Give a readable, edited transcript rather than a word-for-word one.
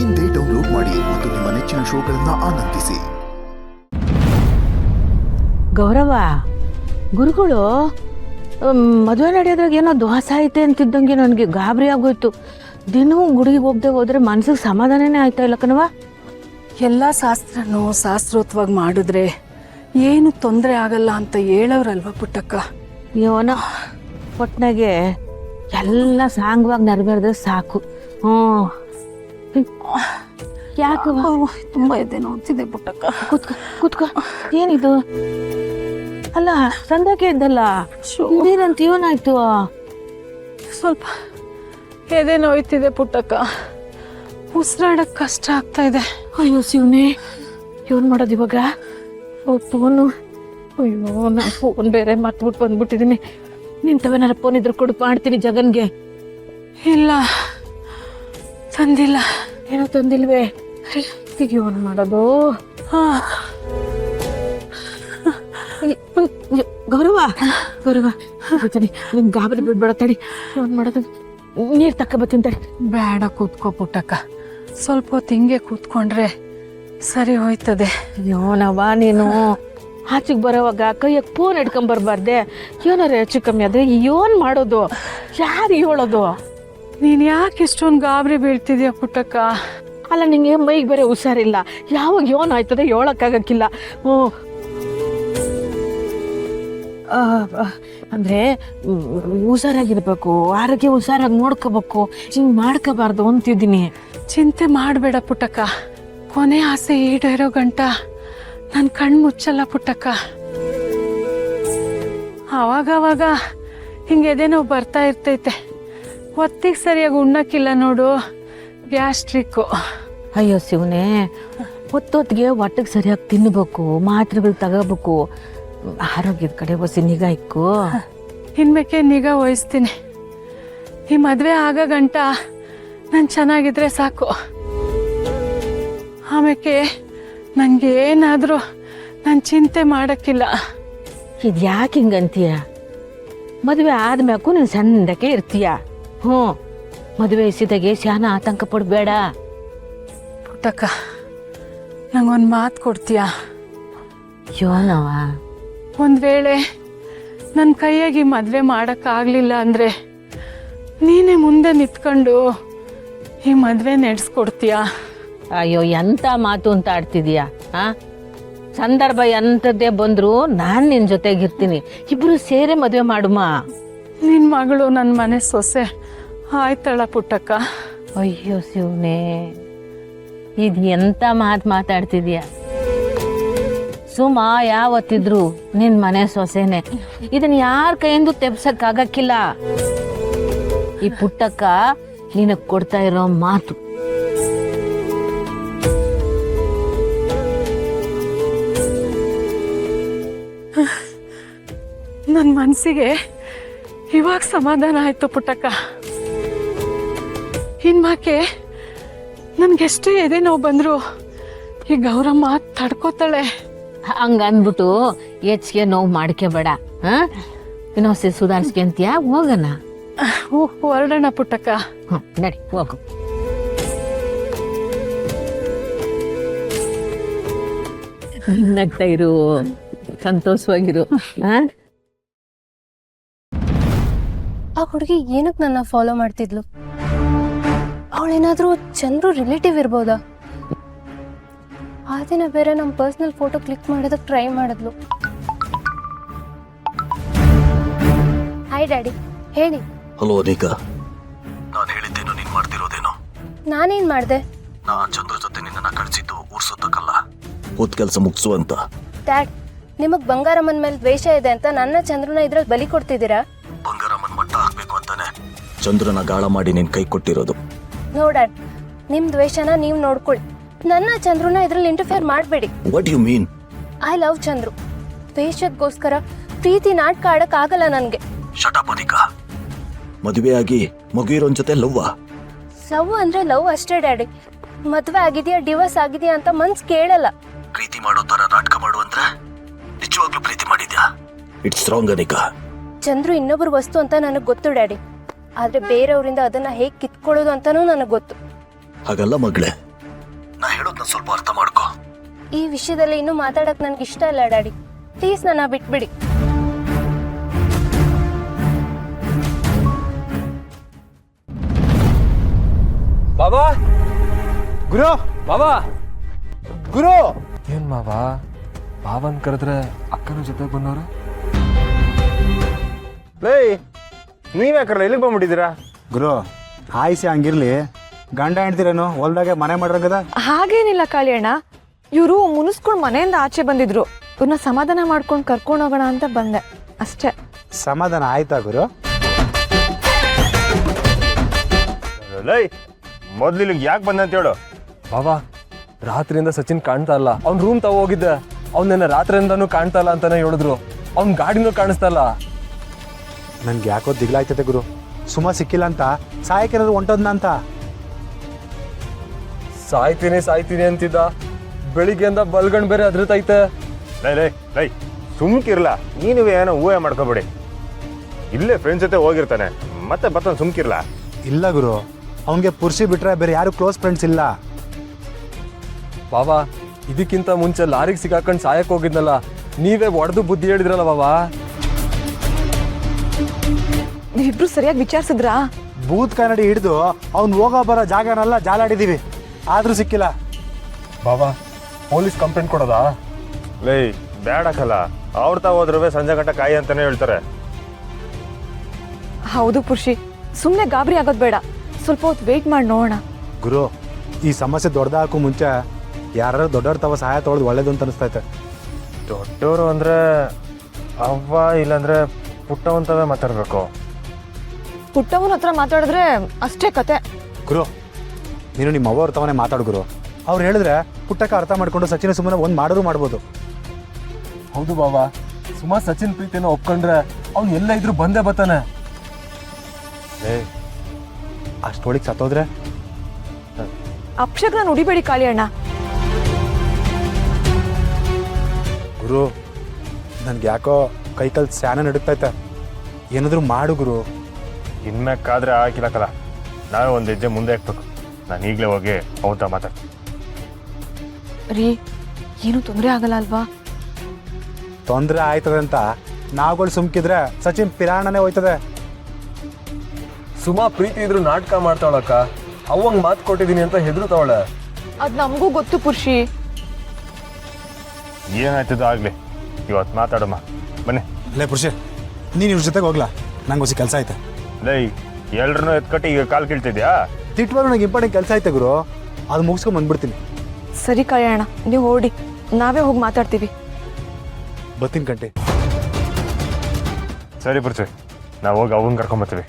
ಇಂದೇ ಡೌನ್ಲೋಡ್ ಮಾಡಿ ಮತ್ತು ನಿಮ್ಮ ನೆಚ್ಚಿನ ಶೋಗಳನ್ನ ಆನಂದಿಸಿ. ಗೌರವ, ಗುರುಗಳು ಮದುವೆ ನಡೆಯೋದ್ರಾಗ ಏನೋ ದೋಷ ಐತೆ ಅಂತಿದ್ದಂಗೆ ನನಗೆ ಗಾಬರಿ ಆಗೋಯ್ತು. ದಿನವೂ ಗುಡಿಗೆ ಹೋಗದೆ ಹೋದ್ರೆ ಮನ್ಸಿಗೆ ಸಮಾಧಾನನೇ ಆಯ್ತಾ ಇಲ್ಲ ಕಣವ. ಎಲ್ಲ ಶಾಸ್ತ್ರನೂ ಶಾಸ್ತ್ರೋತ್ವಾಗಿ ಮಾಡಿದ್ರೆ ಏನು ತೊಂದರೆ ಆಗಲ್ಲ ಅಂತ ಹೇಳವ್ರಲ್ವ ಪುಟ್ಟಕ್ಕ. ಇವನ ಒಟ್ನಾಗೆ ಎಲ್ಲ ಸಾಂಗವಾಗಿ ನೆರವೇರಿದ್ರೆ ಸಾಕು. ಯಾಕವ ತುಂಬ ಎದೆ ನೋಡ್ತಿದೆ ಪುಟ್ಟಕ್ಕ. ಕೂತ್ಕೋ ಕೂತ್ಕೋ. ಏನಿದು? ಅಲ್ಲ, ಸಂದಾಕೆ ಇದ್ದಲ್ಲ, ಇದೇನಂತ ಏನಾಯ್ತು? ಸ್ವಲ್ಪ ಎದೆ ನೋಯ್ತಿದೆ ಪುಟ್ಟಕ್ಕ. ಉಸಿರಾಡಕ್ ಕಷ್ಟ ಆಗ್ತಾ ಇದೆ. ಅಯ್ಯೋ ಶಿವನೇ, ಏನ್ ಮಾಡೋದು ಇವಾಗ? ಫೋನು, ಅಯ್ಯೋ ನಾನು ಫೋನ್ ಬೇರೆ ಮರ್ತ್ಬಿಟ್ಟು ಬಂದ್ಬಿಟ್ಟಿದ್ದೀನಿ. ನಿಂತವನಾರ ಫೋನ್ ಇದ್ರು ಕೊಡು, ಮಾಡ್ತೀನಿ ಜಗನ್ಗೆ. ಇಲ್ಲ, ತಂದಿಲ್ಲ. ಏನೋ ತಂದಿಲ್ವೇ? ಈಗ ಏನ್ ಮಾಡೋದು? ಗೌರವ ಗೌರವ, ನಿನ್ ಗಾಬರಿ ಬಿಡ್ಬೇಡ, ತಡಿ. ಏನ್ ಮಾಡೋದು? ನೀರ್ ತಕ್ಕ ಬತ್ತೀನಿ ತಡಿ. ಬೇಡ, ಕೂತ್ಕೋ ಪುಟ್ಟಕ್ಕ. ಸ್ವಲ್ಪ ಹೊತ್ತು ಹಿಂಗೆ ಕೂತ್ಕೊಂಡ್ರೆ ಸರಿ ಹೋಯ್ತದೆ. ಯೋನವ್ವ, ನೀನು ಆಚೆಗೆ ಬರೋವಾಗ ಕೈಯಾಗ ಫೋನ್ ಹಿಡ್ಕೊಂಬರ್ಬಾರ್ದೆ. ಏನಾರ ಹೆಚ್ಚು ಕಮ್ಮಿ ಆದ್ರೆ ಏನ್ ಮಾಡೋದು? ಯಾರು ಹೇಳೋದು? ನೀನ್ ಯಾಕೆ ಇಷ್ಟೊಂದು ಗಾಬರಿ ಬೀಳ್ತಿದ್ಯಾ ಪುಟ್ಟಕ್ಕ? ಅಲ್ಲ, ನಿಂಗೆ ಮೈಗೆ ಬೇರೆ ಹುಷಾರಿಲ್ಲ. ಯಾವಾಗ ಏನ್ ಆಯ್ತದೆ ಹೇಳಕ್ಕಾಗಕ್ಕಿಲ್ಲ. ಅಂದ್ರೆ ಹುಷಾರಾಗಿರ್ಬೇಕು, ಆರೋಗ್ಯ ಹುಷಾರಾಗಿ ನೋಡ್ಕೋಬೇಕು. ಹಿಂಗ್ ಮಾಡ್ಕೋಬಾರ್ದು ಅಂತಿದ್ದೀನಿ. ಚಿಂತೆ ಮಾಡಬೇಡ ಪುಟ್ಟಕ್ಕ. ಕೊನೆ ಆಸೆ ಈಡೇರೋ ಗಂಟ ನನ್ನ ಕಣ್ಣು ಮುಚ್ಚಲ್ಲ ಪುಟ್ಟಕ್ಕ. ಅವಾಗವಾಗ ಹಿಂಗೆ ಎದೆ ನೋವು ಬರ್ತಾ ಇರ್ತೈತೆ. ಹೊತ್ತಿಗೆ ಸರಿಯಾಗಿ ಉಣ್ಣಕ್ಕಿಲ್ಲ ನೋಡು, ಗ್ಯಾಸ್ಟ್ರಿಕ್ಕು. ಅಯ್ಯೋ ಶಿವನೇ, ಹೊತ್ತೊತ್ತಿಗೆ ಹೊಟ್ಟೆಗೆ ಸರಿಯಾಗಿ ತಿನ್ಬೇಕು, ಮಾತ್ರೆಗಳು ತಗೋಬೇಕು. ಆರೋಗ್ಯದ ಕಡೆ ಹೊಸಿ ನಿಗಾ ಇಕ್ಕು. ಇನ್ಮೇಕೆ ನಿಗಾ ವಹಿಸ್ತೀನಿ. ಈ ಮದುವೆ ಆಗ ಗಂಟ ನಾನು ಚೆನ್ನಾಗಿದ್ರೆ ಸಾಕು. ಆಮೇಲೆ ನನಗೆ ಏನಾದರೂ ನಾನು ಚಿಂತೆ ಮಾಡೋಕ್ಕಿಲ್ಲ. ಇದು ಯಾಕೆ ಹಿಂಗಂತೀಯ? ಮದುವೆ ಆದ್ಮ್ಯಾಕು ನೀನು ಸಣ್ಣಕ್ಕೆ ಇರ್ತೀಯ. ಮದುವೆ ಇಸಿದಾಗೆ ಶಾನ ಆತಂಕ ಪಡಬೇಡ. ಪುಟ್ಟಕ್ಕ, ನಂಗೊಂದು ಮಾತು ಕೊಡ್ತೀಯಾ? ಯೋನವ, ಒಂದು ವೇಳೆ ನನ್ನ ಕೈಯಾಗಿ ಮದುವೆ ಮಾಡೋಕ್ಕಾಗಲಿಲ್ಲ ಅಂದರೆ ನೀನೇ ಮುಂದೆ ನಿಂತ್ಕೊಂಡು ಈ ಮದುವೆ ನಡೆಸ್ಕೊಡ್ತೀಯಾ? ಅಯ್ಯೋ, ಎಂಥ ಮಾತು ಅಂತ ಆಡ್ತಿದೀಯ? ಸಂದರ್ಭ ಎಂಥದ್ದೇ ಬಂದ್ರು ನಾನು ನಿನ್ನ ಜೊತೆಗಿರ್ತೀನಿ. ಇಬ್ರು ಸೇರೆ ಮದುವೆ ಮಾಡುಮ. ನಿನ್ನ ಮಗಳು ನನ್ನ ಮನೆ ಸೊಸೆ ಆಯ್ತಳ ಪುಟ್ಟಕ್ಕ. ಅಯ್ಯೋ ಶಿವನೇ, ಇದು ಎಂಥ ಮಾತಾಡ್ತಿದೀಯ? ಸುಮ ಯಾವತ್ತಿದ್ರು ನಿನ್ನ ಮನೆ ಸೊಸೆನೆ. ಇದನ್ನ ಯಾರ ಕೈಯಿಂದ ತೆಪ್ಸಕ್ಕಾಗಕ್ಕಿಲ್ಲ. ಈ ಪುಟ್ಟಕ್ಕ ನಿನಗೆ ಕೊಡ್ತಾ ಇರೋ ಮಾತು. ನನ್ನ ಮನಸ್ಸಿಗೆ ಇವಾಗ ಸಮಾಧಾನ ಆಯ್ತು ಪುಟ್ಟಕ್ಕ. ಇನ್ಮಾಕೆ ನನ್ಗೆಷ್ಟೇ ಎದೆ ನೋವು ಬಂದ್ರು ಈ ಗೌರಮ್ಮ ತಡ್ಕೋತಾಳೆ. ಹಂಗಂದ್ಬಿಟ್ಟು ಹೆಚ್ಚಿಗೆ ನೋವು ಮಾಡ್ಕೋಬೇಡ. ಇನ್ನೊಂದ್ಸರಿ ಸುಧಾರಿಸ್ಕೊಂತೀಯ? ಹೋಗೋಣ, ಹೊರಡೋಣ ಪುಟ್ಟಕ್ಕ. ನಡಿ ಹೋಗು. ನಗ್ತಾ ಇರು, ಸಂತೋಷವಾಗಿರು. ಆ ಹುಡುಗಿ ಏನಕ್ಕೆ ನನ್ನ ಫಾಲೋ ಮಾಡ್ತಿದ್ಲು? ಅವಳೇನಾದ್ರೂ ಚಂದ್ರು ರಿಲೇಟಿವ್ ಇರ್ಬೋದಾ? ಆ ದಿನ ಬೇರೆ ನಮ್ಮ ಪರ್ಸನಲ್ ಫೋಟೋ ಕ್ಲಿಕ್ ಮಾಡೋದಕ್ಕೆ ಟ್ರೈ ಮಾಡಿದ್ಲು. ಹಾಯ್ ಡ್ಯಾಡಿ, ಹೇಳಿ. ಹಲೋ ಅನಿಕಾ, ನಾನು ಹೇಳಿದ್ದೇನು ನೀನು ಮಾಡ್ತಿರೋದೇನು? ನಾನೇನ್ ಮಾಡಿದೆ? ನಾನು ಚಂದ್ರ ಜೊತೆ ನಿನ್ನನ್ನು ಕಳಿಸಿದ್ದು ಊರ್ಸೋದಕ್ಕಲ್ಲ, ಹೋದ್ ಕೆಲಸ ಮುಗಿಸು ಅಂತ. ಡ್ಯಾಡ್, ನಿಮಗ್ ಬಂಗಾರಮ್ಮನ ಮೇಲೆ ದ್ವೇಷ ಇದೆ ಅಂತ ನನ್ನ ಚಂದ್ರನ ಇದ್ರಲ್ಲಿ ಬಲಿ ಕೊಡ್ತಿದ್ದೀರಾ? ಬಂಗಾರಮ್ಮನ ಮಟ್ಟ ಹಾಕ್ಬೇಕು ಅಂತಾನೆ ಚಂದ್ರನ ಗಾಳ ಮಾಡಿ ನಿನ್ ಕೈ ಕೊಟ್ಟಿರೋದು. ನೋ ಡ್ಯಾಡ್, ನಿಮ್ ದ್ವೇಷನ ನೀವು ನೋಡ್ಕೊಳ್ಳಿ. ನನ್ನ ಚಂದ್ರನ ಇದ್ರಲ್ಲಿ ಇಂಟರ್ಫಿಯರ್ ಮಾಡಬೇಡಿ. What you mean? I love Chandru. ದ್ವೇಷಕ್ಕೋಸ್ಕರ ಪ್ರೀತಿ ನಾಟಕ ಆಡಕ್ ಆಗಲ್ಲ ನನ್ಗೆ. Shut up Anika. ಮದುವೆ ಆಗಿ ಮಗು ಇರೋನ್ ಜೊತೆ ಲವ್ವಾ? ಲವ್ ಅಂದ್ರೆ ಲವ್ ಅಷ್ಟೇ ಡ್ಯಾಡಿ. ಮದ್ವೆ ಆಗಿದ್ಯಾ ಡಿವೋರ್ಸ್ ಆಗಿದ್ಯಾ ಅಂತ ಮನ್ಸ್ ಕೇಳಲ್ಲ. ಪ್ರೀತಿ ಮಾಡೋ ತರ ನಾಟಕ ಮಾಡು ಅಂದ್ರೆ ನಿಜವಾಗ್ಲೂ ಪ್ರೀತಿ ಮಾಡಿದ್ಯಾ? It's wrong Anika. ಚಂದ್ರು ಇನ್ನೊಬ್ರ ವಸ್ತು ಅಂತ ನನಗೆ ಗೊತ್ತು ಡ್ಯಾಡಿ. ಆದ್ರೆ ಬೇರೆಯವರಿಂದ ಅದನ್ನ ಹೇಗೆ ಕಿತ್ಕೊಳ್ಳೋದು ಅಂತಾನೂ ನನಗೆ ಗೊತ್ತು. ಹಾಗಲ್ಲ ಮಗಳೇ, ನಾ ಹೇಳೋದ್ನ ಸ್ವಲ್ಪ ಅರ್ಥ ಮಾಡ್ಕೋ. ಈ ವಿಷಯದಲ್ಲಿ ಇನ್ನೂ ಮಾತಾಡಕ್ ನನ್ಗೆ ಇಷ್ಟ ಇಲ್ಲ ಡ್ಯಾಡಿ. ಪ್ಲೀಸ್ ನನ್ನ ಬಿಟ್ಬಿಡಿ. ಬಾಬಾ ಗುರು ಬಾಬಾ ಗುರು ಏನ್ ಮಾವ ಬಾಬನ್ ಕರೆದ್ರೆ ಅಕ್ಕನ ಜೊತೆ ಬಂದವ್ರೆ. ಲೇ ನೀವ್ಯಾಕಲ್ಲ ಇಲ್ಲಿಗೆ ಬಂದ್ಬಿಟ್ಟಿದ್ದೀರಾ? ಗುರು ಆಯ್ಸಿ ಹಂಗಿರ್ಲಿ, ಗಂಡ ಹೆಂಡ್ತಿರೇನು ಹೊಲ್ದಾಗೆ ಮನೆ ಮಾಡಿರಂಗದ. ಹಾಗೇನಿಲ್ಲ ಕಾಳಿಯಣ್ಣ, ಇವರು ಮುನಿಸ್ಕೊಂಡು ಮನೆಯಿಂದ ಆಚೆ ಬಂದಿದ್ರು. ಇವ್ರನ್ನ ಸಮಾಧಾನ ಮಾಡ್ಕೊಂಡು ಕರ್ಕೊಂಡು ಹೋಗೋಣ ಅಂತ ಬಂದೆ ಅಷ್ಟೇ. ಸಮಾಧಾನ ಆಯ್ತಾ ಗುರು? ಲೈ ಮೊದ್ಲು ಇಲ್ಲಿಗೆ ಯಾಕೆ ಬಂದೆ ಅಂತ ಹೇಳು. ಬಾಬಾ ರಾತ್ರಿಯಿಂದ ಸಚಿನ್ ಕಾಣ್ತಾ ಇಲ್ಲ. ಅವ್ನ್ ರೂಮ್ ತಗೋ ಹೋಗಿದ್ದೆ, ಅವ್ನ ರಾತ್ರಿಯಿಂದಾನು ಕಾಣ್ತಾ ಇಲ್ಲ ಅಂತಾನೆ ಹೇಳಿದ್ರು. ಅವ್ನ್ ಗಾಡಿನೂ ಕಾಣಿಸ್ತಾ ಇಲ್ಲ. ನನ್ಗೆ ಯಾಕೋ ದಿಗ್ಲಾಯ್ತದೆ ಗುರು. ಸುಮಾ ಸಿಕ್ಕಿಲ್ಲ ಅಂತ ಸಾಯಕೇನಾದ್ರು ಹೊಂಟೋದ್ನ ಅಂತ. ಸಾಯ್ತೀನಿ ಅಂತಿದ್ದ, ಬೆಳಿಗ್ಗೆಯಿಂದ ಬಲ್ಗಣ್ ಬೇರೆ ಅದ್ರತೈತೆ. ಲೈ ಸುಮ್ಕಿರ್ಲ, ನೀನು ಏನೋ ಊಹೆ ಮಾಡ್ಕೋಬೇಡಿ. ಇಲ್ಲೇ ಫ್ರೆಂಡ್ಸ್ ಜೊತೆ ಹೋಗಿರ್ತಾನೆ, ಮತ್ತೆ ಬರ್ತನ್ ಸುಮ್ಕಿರ್ಲ. ಇಲ್ಲ ಗುರು, ಅವನಿಗೆ ಪುರುಷಿ ಬಿಟ್ರೆ ಬೇರೆ ಯಾರು ಕ್ಲೋಸ್ ಫ್ರೆಂಡ್ಸ್ ಇಲ್ಲ. ಬಾಬಾ ಇದಕ್ಕಿಂತ ಮುಂಚೆ ಲಾರಿಗೆ ಸಿಕ್ಕಾಕೊಂಡು ಸಾಯಕ್ ಹೋಗಿದ್ನಲ್ಲ, ನೀವೇ ಒಡೆದು ಬುದ್ಧಿ ಹೇಳಿದ್ರಲ್ಲ ಬಾಬಾ. ನೀವಿಬ್ರು ಸರಿಯಾಗಿ ವಿಚಾರಿಸಿದ್ರಾ? ಬೂತ್ ಕನ್ನಡಿ ಹಿಡಿದು ಅವ್ನು ಹೋಗೋ ಬರೋ ಜಾಗನೆಲ್ಲ ಜಾಲಾಡಿದೀವಿ, ಆದ್ರೂ ಸಿಕ್ಕಿಲ್ಲ. ಬಾಬಾ ಪೊಲೀಸ್ ಕಂಪ್ಲೇಂಟ್ ಕೊಡೋದಾ? ಲೈ ಬೇಡಕ್ಕಲ್ಲ, ಅವ್ರ ತಾ ಹೋದ್ರೂ ಸಂಜೆ ಗಂಟ ಕಾಯಿ ಅಂತಾನೆ ಹೇಳ್ತಾರೆ. ಹೌದು ಪುರುಷಿ, ಸುಮ್ಮನೆ ಗಾಬರಿ ಆಗೋದು ಬೇಡ, ಸ್ವಲ್ಪ ಹೊತ್ತು ವೇಟ್ ಮಾಡಿ ನೋಡೋಣ. ಗುರು, ಈ ಸಮಸ್ಯೆ ದೊಡ್ಡದಾಗಕ್ಕೂ ಮುಂಚೆ ಯಾರು ದೊಡ್ಡವ್ರ ತವ ಸಹಾಯ ತೊಗೊಳೋದು ಒಳ್ಳೇದು ಅಂತ ಅನಿಸ್ತೈತೆ. ದೊಡ್ಡವರು ಅಂದ್ರೆ ಅವ್ವ, ಇಲ್ಲಾಂದ್ರೆ ಪುಟ್ಟವಂತವೇ ಮಾತಾಡ್ಬೇಕು. ಪುಟ್ಟವನ ಹತ್ರ ಮಾತಾಡಿದ್ರೆ ಅಷ್ಟೇ ಕತೆ. ಗುರು, ನೀನು ನಿಮ್ಮ ಅವ್ವ ತವನೇ ಮಾತಾಡು ಗುರು. ಅವ್ರು ಹೇಳಿದ್ರೆ ಪುಟ್ಟಕ್ಕೆ ಅರ್ಥ ಮಾಡ್ಕೊಂಡು ಸಚಿನ ಸುಮ್ಮನೆ ಒಂದು ಮಾಡಿದ್ರು ಮಾಡ್ಬೋದು. ಹೌದು ಬಾಬಾ, ಸುಮಾ ಸಚಿನ್ ಪ್ರೀತಿನ ಒಪ್ಕೊಂಡ್ರೆ ಅವ್ನು ಎಲ್ಲ ಇದ್ರು ಬಂದೇ ಬರ್ತಾನೆ. ಅಷ್ಟೊಳಗೆ ಸತ್ತೋದ್ರೆ ಅಕ್ಷರನ ನುಡಿಬೇಡಿ ಕಾಳಿಯಣ್ಣ. ಗುರು, ನನ್ಗೆ ಯಾಕೋ ಕೈಕಲ್ ಸ್ಯಾನ ನಡುತ್ತೈತೆ. ಏನಾದರೂ ಮಾಡು ಗುರು. ಇನ್ಮ್ಯಾಕಾದ್ರೆ ಹಾಕಿಲ್ಲಕ್ಕಲ್ಲ, ನಾವೇ ಒಂದು ಹೆಜ್ಜೆ ಮುಂದೆ ಹಾಕ್ಬೇಕು. ನಾನು ಈಗಲೇ ಹೋಗಿ ಅವತ್ತ ಮಾತಾಡ್ತೀನಿ. ರೀ, ಏನು ತೊಂದರೆ ಆಗಲ್ಲ ಅಲ್ವಾ? ತೊಂದರೆ ಆಯ್ತದೆ ಅಂತ ನಾವುಗಳು ಸುಮ್ಕಿದ್ರೆ ಸಚಿನ್ ಪಿರಾಣನೇ ಹೋಯ್ತದೆ. ಸುಮಾ ಪ್ರೀತಿ ಇದ್ರು ನಾಟಕ ಮಾಡ್ತಾವಳಕ್ಕ. ಅವಂಗ್ ಮಾತು ಕೊಟ್ಟಿದ್ದೀನಿ ಅಂತ ಹೆದರ್ತಾವಳೆ. ಅದ್ ನಮಗೂ ಗೊತ್ತು ಪುರುಷಿ. ಏನಾಯ್ತದ ಆಗ್ಲಿ, ಇವತ್ತು ಮಾತಾಡಮ್ಮ ಬನ್ನಿ. ಲೇ ಪುರುಷ, ನೀನು ಇವ್ರ ಜೊತೆಗೆ ಹೋಗ್ಲಾ? ನಂಗೆ ಹೊಸ ಕೆಲಸ ಐತೆ. ಲೈ ಎಲ್ರನ್ನೂ ಎತ್ಕಟ್ಟಿ ಈಗ ಕಾಲು ಕೀಳ್ತಿದ್ಯಾ? ತಿಟ್ವಾರು ನಂಗೆ ಇಂಪಾರ್ಟೆಂಟ್ ಕೆಲಸ ಐತೆ ಗುರು, ಅದು ಮುಗಿಸ್ಕೊಂಡು ಬಂದ್ಬಿಡ್ತೀನಿ. ಸರಿ ಕಾಳಿಯಣ್ಣ, ನೀವು ಹೊರಡಿ, ನಾವೇ ಹೋಗಿ ಮಾತಾಡ್ತೀವಿ. ಬರ್ತೀನಿ ಕಂಟಿ. ಸರಿ ಬರ್ತೀವಿ, ನಾವು ಹೋಗಿ ಅವನ್ನ ಕರ್ಕೊಂಬರ್ತೀವಿ.